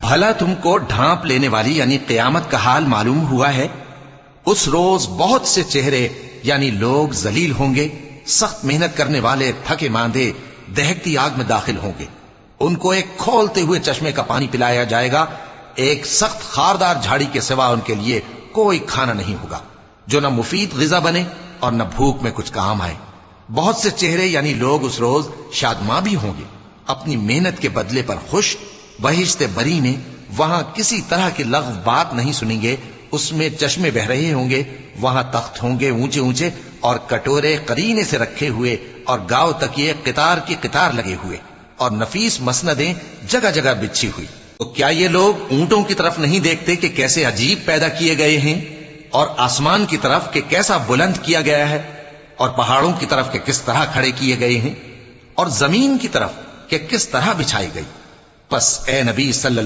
بھلا تم کو ڈھانپ لینے والی یعنی قیامت کا حال معلوم ہوا ہے؟ اس روز بہت سے چہرے یعنی لوگ ذلیل ہوں گے، سخت محنت کرنے والے تھکے ماندے دہکتی آگ میں داخل ہوں گے۔ ان کو ایک کھولتے ہوئے چشمے کا پانی پلایا جائے گا، ایک سخت خاردار جھاڑی کے سوا ان کے لیے کوئی کھانا نہیں ہوگا جو نہ مفید غذا بنے اور نہ بھوک میں کچھ کام آئے۔ بہت سے چہرے یعنی لوگ اس روز شادماں بھی ہوں گے، اپنی محنت کے بدلے پر خوش، بہشت بری میں وہاں کسی طرح کی لغو بات نہیں سنیں گے، اس میں چشمے بہ رہے ہوں گے، وہاں تخت ہوں گے اونچے اونچے اور کٹورے قرینے سے رکھے ہوئے اور گاؤ تکیے قطار کی قطار لگے ہوئے اور نفیس مسندیں جگہ جگہ بچھی ہوئی۔ تو کیا یہ لوگ اونٹوں کی طرف نہیں دیکھتے کہ کیسے عجیب پیدا کیے گئے ہیں، اور آسمان کی طرف کہ کیسا بلند کیا گیا ہے، اور پہاڑوں کی طرف کہ کس طرح کھڑے کیے گئے ہیں، اور زمین کی طرف کہ کس طرح بچھائی گئی؟ پس اے نبی صلی اللہ